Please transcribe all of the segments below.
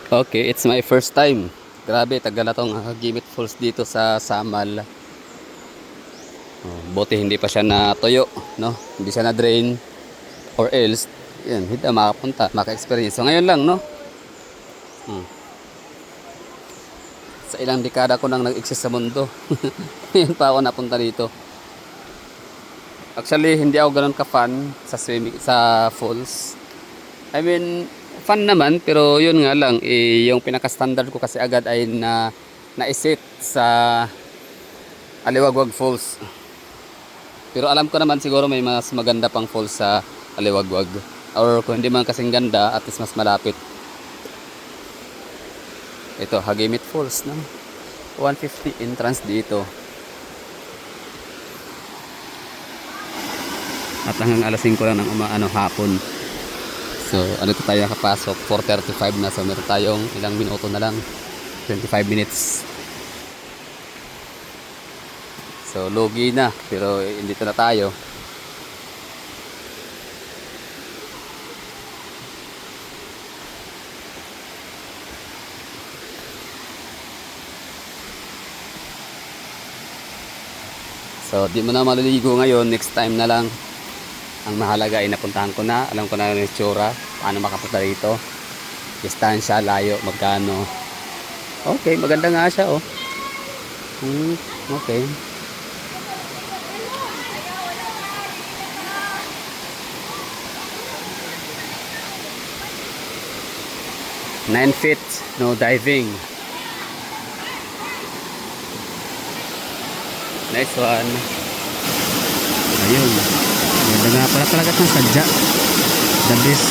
Okay, it's my first time. Grabe, tagal na tong Gimit Falls dito sa Samal. Oh, buti hindi pa siya natuyo, no? Hindi siya na-drain or else, yan, hindi na makapunta, maka-experience. So ngayon lang, no? Hmm. Sa ilang dekada ko nang nag-exist sa mundo. Ngayon pa ako napunta dito. Actually, hindi ako ganoon ka-fan sa swimming, sa falls. I mean, fun naman, pero yun nga lang, yung pinaka-standard ko kasi agad ay na-isit sa Aliwagwag Falls. Pero alam ko naman siguro may mas maganda pang falls sa Aliwagwag. Or kung hindi man kasing ganda, at least mas malapit. Ito, Hagimit Falls, no? 150 entrance dito. At hanggang alas 5 lang ng hapon. So, ano ito tayo nakapasok? 4:35 na. So, meron tayong ilang minuto na lang. 25 minutes. So, logi na. Pero, dito na tayo. So, di mo na maliligo ngayon. Next time na lang. Ang mahalaga ay napuntahan ko na. Alam ko na yung itsura. Paano makapunta dito. Distansya, layo, magkano. Okay, maganda nga siya, oh. Okay. Nine feet, no diving. Nice one. Ayun. Ganda nga pala talaga itong sadya. The best.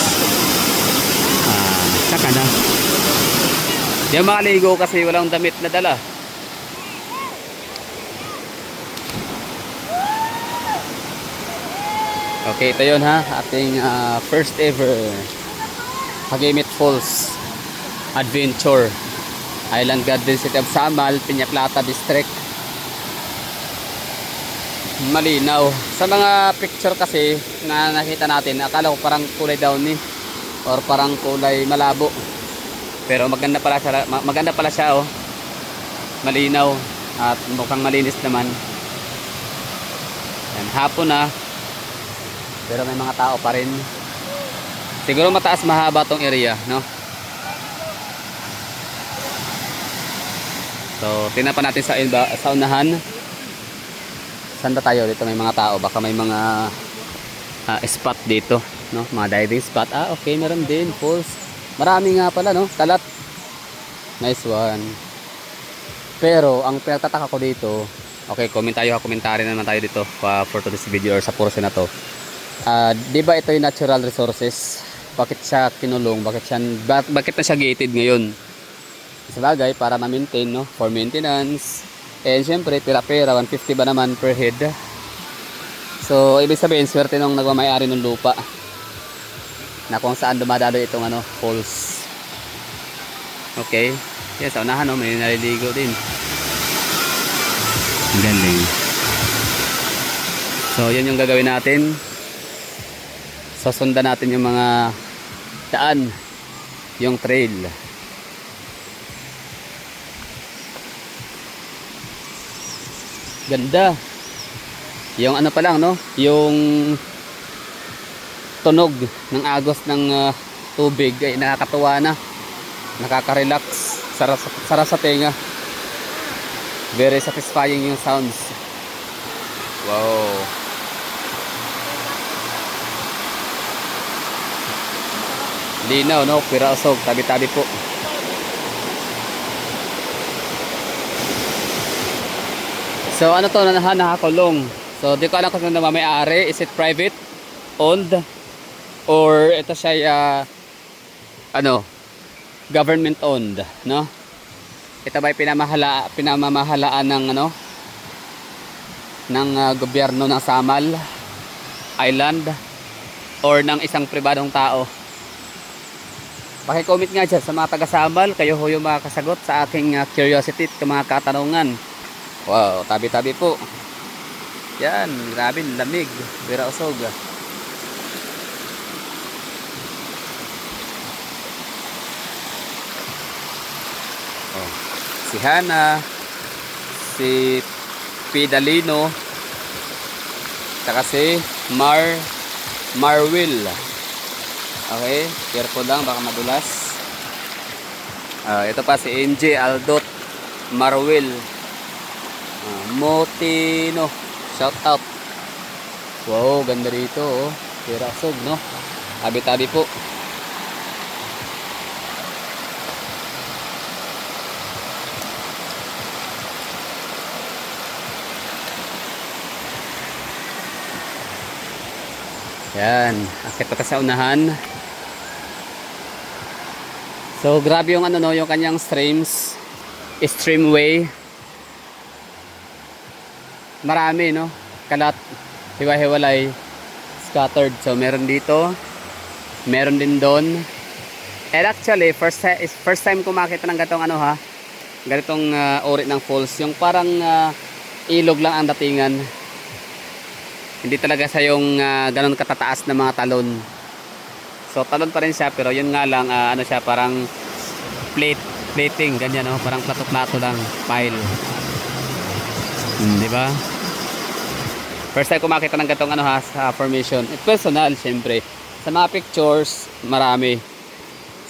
Saka na. Di ako makaligo kasi walang damit na dala. Okay, ito yun ha. Ating first ever Hagimit Falls Adventure. Island Garden City of Samal, Peña Plata District. Malinaw. Sa mga picture kasi na nakita natin, akala ko parang kulay downy or parang kulay malabo. Pero maganda pala siya, oh. Malinaw at mukhang malinis naman. Yan, hapon na. Pero may mga tao pa rin. Siguro mataas mahaba tong area, no? So, tingnan pa natin sa unahan. Saan ba tayo? Dito may mga tao. Baka may mga spot dito, no? Mga diving spot. Okay, meron din falls. Marami nga pala, no? Kalat. Nice one. Pero ang pinagtataka ko dito, okay, komentary naman tayo dito for today's video or sa portion na to. Di ba ito yung natural resources? Bakit siya kinulong? Bakit na siya gated ngayon? Sabagay, para ma-maintain, no? For maintenance. And syempre, pera-pera, 150 ba naman per head. So, ibig sabihin, swerte nung nagmamayari ng lupa. Na kung saan dumadalo itong falls. Okay. Yes, sa unahan, no? May naliligo din. Ang galing. So, yun yung gagawin natin. Susundan natin yung mga daan. Yung trail. Ganda. Yung pa lang, no? Yung tunog ng agos ng tubig ay nakakatuwa na. Nakaka-relax. Sarap sa tenga. Very satisfying yung sounds. Wow. Linaw, no? Pirasog. Tabi-tabi po. So ano to, nakakulong. So di ko alam kung sino may-ari. Is it private owned or ito siya government owned, no? Ito ba pinamamahalaan ng gobyerno ng Samal Island or ng isang pribadong tao? Paki-comment nga dyan sa mga taga Samal, kayo ho yung makakasagot sa aking curiosity at mga katanungan. Wow, tabi-tabi po. Yan, grabe, lamig. Birausog. Oh. Si Hana, si Pidalino, saka si Marwil. Okay, careful lang baka madulas. Ito pa si MJ Aldot Marwil. Motino, shout out. Wow, ganda dito oh. Pirasog, no? Tabi-tabi po. Yan, akit pa sa unahan. So grabe yung ano no, yung kanyang streamway. Marami no, kalat, hiwa-hiwalay, scattered. So meron dito, meron din doon. And actually, first time ko makita ng ganitong ano ha, ganitong uri ng falls, yung parang ilog lang ang datingan. Hindi talaga sa yung ganun katataas na mga talon. So talon pa rin siya, pero yun nga lang ano siya, parang plating ganyan no, parang plato-plato lang, pile. Di ba? First time ko makita ng ganitong ano ha, sa formation. Personal syempre. Sa mga pictures, marami.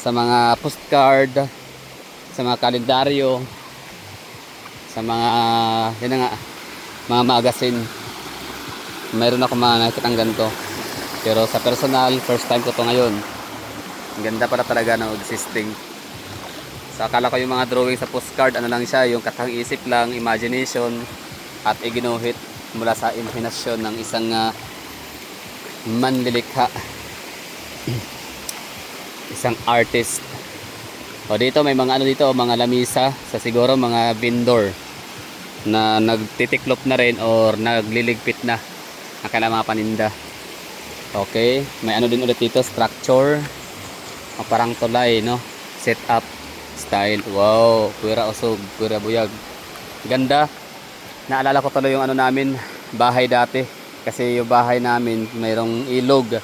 Sa mga postcard, sa mga kalendaryo, sa mga yun na nga, mga magazine. Mayroon ako nakita ng ganito. Pero sa personal, first time ko to ngayon. Ang ganda pala talaga ng existing. So akala ko yung mga drawing sa postcard, ano lang siya, yung katang isip lang, imagination, at iginuhit mula sa imahinasyon ng isang manlilikha. Isang artist. O dito may mga ano dito, mga lamisa, sa siguro mga vendor na nagtitiklop na rin or nagliligpit na ang kailang mga paninda. Okay, may ano din ulit dito, structure, parang tulay no, set up style. Wow, pura usog, pura buyag, ganda. Naalala ko tuloy yung ano namin, bahay dati, kasi yung bahay namin mayroong ilog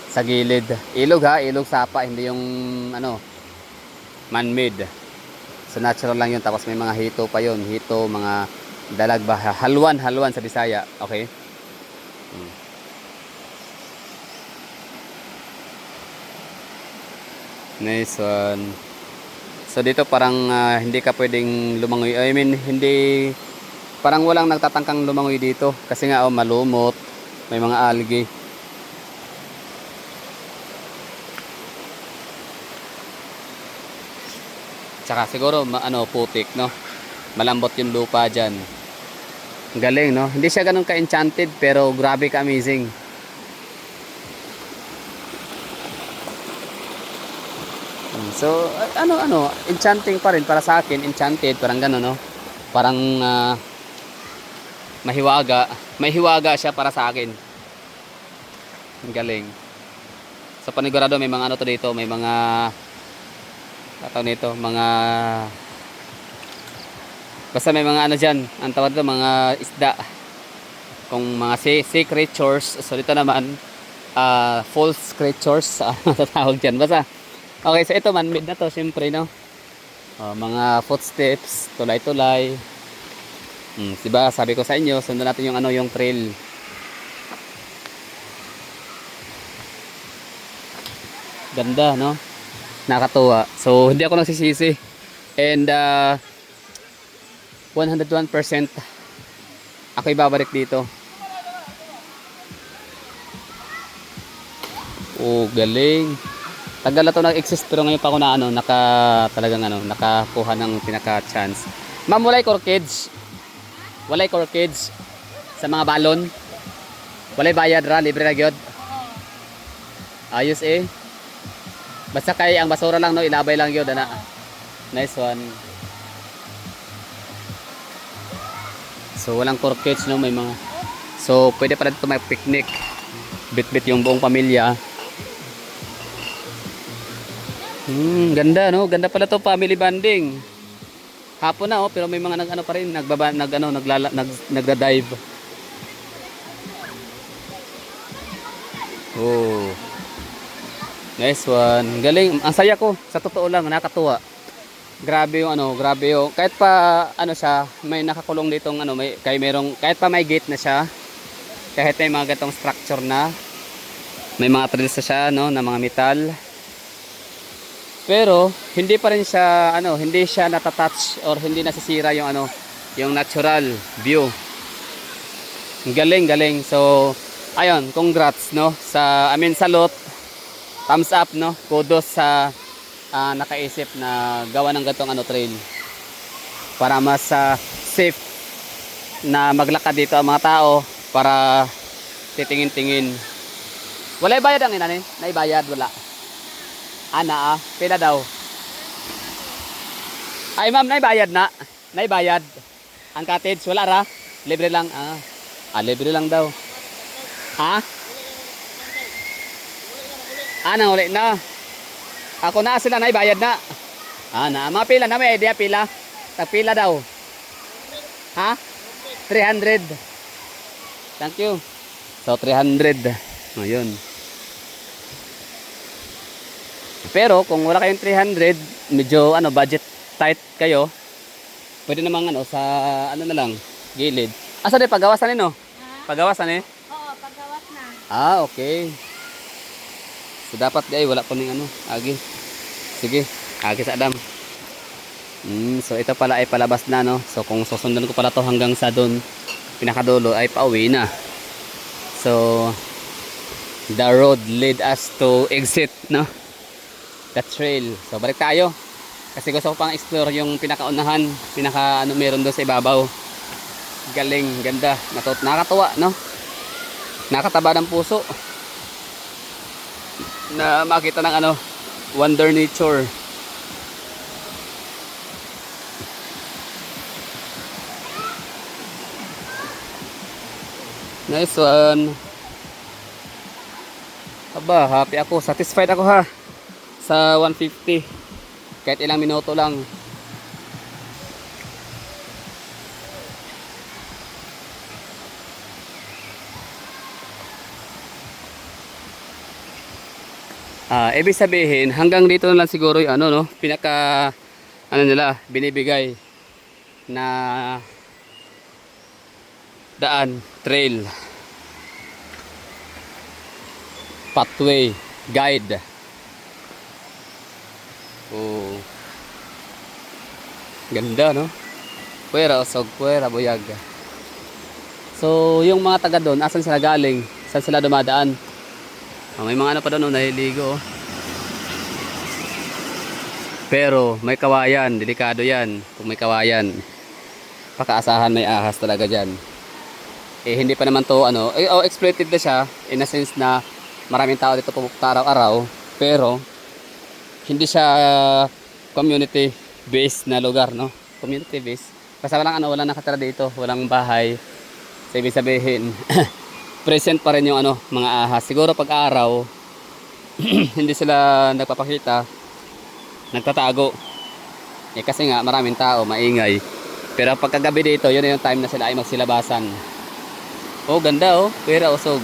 sa gilid. Ilog ha, ilog sapa, hindi yung ano man-made. So natural lang yun, tapos may mga hito pa yun, hito, mga dalag ba, halwan sa Bisaya. Okay. Nice one. So dito parang hindi ka pwedeng lumangoy. I mean, hindi, parang walang nagtatangkang lumangoy dito kasi nga malumot, may mga algae. Tsaka siguro putik no. Malambot yung lupa diyan. Galing no. Hindi siya ganun ka-enchanted pero grabe ka-amazing. So enchanting pa rin para sa akin, enchanted, parang gano'n no. Parang may hiwaga siya para sa akin. Ang galing. So panigurado may mga ano to dito, may mga nito, mga basta may mga ano diyan, ang tawag dito mga isda. Kung mga sea creatures, so dito naman false creatures ano tatawag diyan. Basta okay, so ito man-made na to, syempre no. Mga footsteps, tulay-tulay. Diba, sabi ko sa inyo, sundan natin yung yung trail. Ganda, no? Nakatuwa. So, hindi ako nagsisisi. And 101% ako ibabalik dito. Oh, galing. Tagal na to nag-exist pero ngayon pa ako na nakakuha ng pinaka-chance. Ma'am, walay corkage. Walay corkage sa mga balon. Walay bayad ra, libre ra gyud. Ayos eh. Basta kay ang basura lang no, ilabay lang gyud ana. Nice one. So walang corkage no, may mga. So pwede pa dito may picnic. Bit-bit yung buong pamilya. Ganda no, ganda pala to, family bonding. Hapon na pero may mga pa rin nagda-dive. Oh. Nice one. Galing, ang saya ko, sa totoo lang, nakakatuwa. Grabe yung ano, grabe yung kahit pa ano siya, may nakakulong ditong ano, may kahit pa may gate na siya, kahit may mga gatong structure na, may mga trills na siya no, na mga metal. Pero hindi pa rin siya ano, hindi siya natatouch or hindi nasisira yung ano, yung natural view. Galing, galing. So, ayun, congrats no sa salute. Thumbs up no. Kudos sa nakaisip na gawa ng gatong ano trail para mas safe na maglakad dito ang mga tao para titingin-tingin. Wala bayad ang inanin? Naibayad wala. Ana pila daw. Ay ma'am, naibayad na. Naibayad. Ang cottage wala ra. Libre lang. Libre lang daw. Ha? Nang uli na. Ako na sila naibayad na. Na mga pila na may idea pila. Tagpila daw. Ha? 300. Thank you. So 300. Ayun. Pero kung wala kayong 300, medyo ano budget tight kayo, pwede namang ano sa ano na lang, gilid. Asa di pagawasan no? Pagawasan Oo, paggawas na. Okay. So dapat di wala pa ning ano, agi. Sige, agi sa Adam. So ito pala ay palabas na no. So kung susundan ko pala to hanggang sa doon pinakadulo ay pauwi na. So the road lead us to exit no. The trail. So balik tayo. Kasi gusto ko pang explore yung pinakaunahan, pinaka ano meron doon sa ibabaw. Galing, ganda, nakakatuwa, no? Nakataba ng puso. Na makita ng ano, wonder nature. Nice one. Aba, happy ako, satisfied ako ha. Sa 150 kahit ilang minuto lang. Ibig sabihin hanggang dito na lang siguro yung ano no, pinaka ano nila binibigay na daan, trail, pathway, guide. Ganda no. Puwera usog, puwera buyag. So yung mga taga doon, asan sila galing? Saan sila dumadaan? May mga ano pa doon nahiligo. Pero may kawayan, delikado yan. Kung may kawayan, pakaasahan may ahas talaga dyan. Hindi pa naman to ano, exploited na siya in a sense na maraming tao dito pupunta araw-araw. Pero hindi siya community based na lugar no, community based kasi walang nakatira dito, walang bahay. So ibig sabihin present pa rin yung ano mga ahas. Siguro pag araw hindi sila nagpapakita, nagtatago kasi nga maraming tao, maingay. Pero pagkagabi dito, yun yung time na sila ay magsilabasan. Ganda puwera usog,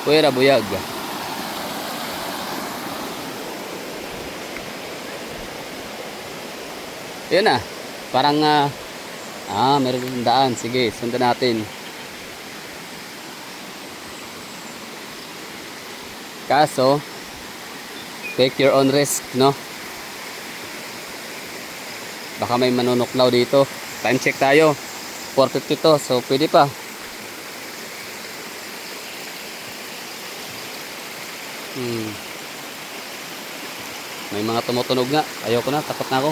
puwera buyag. Yun na. Parang meron yung daan. Sige, sundan natin. Kaso take your own risk, no? Baka may manunuklaw dito. Time check tayo. 4:52, so pwede pa. May mga tumutunog nga. Ayoko na, takot na ako.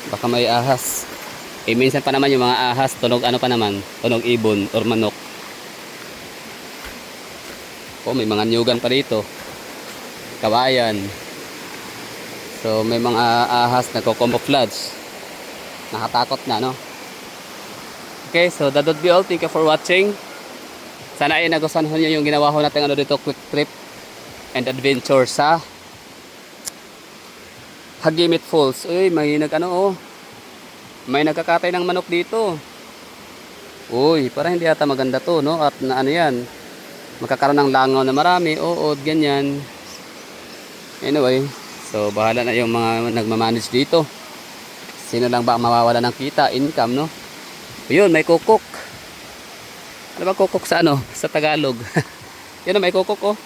Baka may ahas. Minsan pa naman yung mga ahas tunog ano pa naman, tunog ibon or manok. May mga nyugan pa dito, kawayan. So may mga ahas na camouflage, nakatakot na no. Okay, so that would be all. Thank you for watching. Sana ay nagustuhan niyo yung ginawa ko natin ano dito, quick trip and adventure sa Hagimit Falls. May may nagkakatay ng manok dito. Parang hindi ata maganda to, no? At na ano yan, magkakaroon ng langaw na marami, ganyan. Anyway, so bahala na yung mga nagmamanage dito. Sino lang ba ang mawawala ng kita, income, no? Ayun, may kukok. Ano ba kukok sa ano? Sa Tagalog. Yan, may kukok, oh.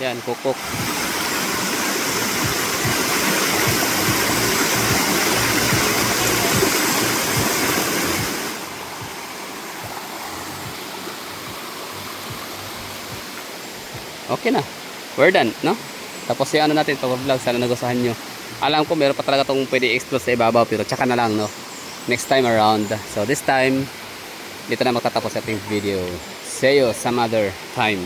Yan, kukok. Okay na. We're done, no? Tapos yung ano natin, ito vlog, sana nagustuhan nyo. Alam ko meron pa talaga itong pwede i-explore sa ibabaw, pero tsaka na lang, no? Next time around. So this time, dito na magtatapos ating video. See you some other time.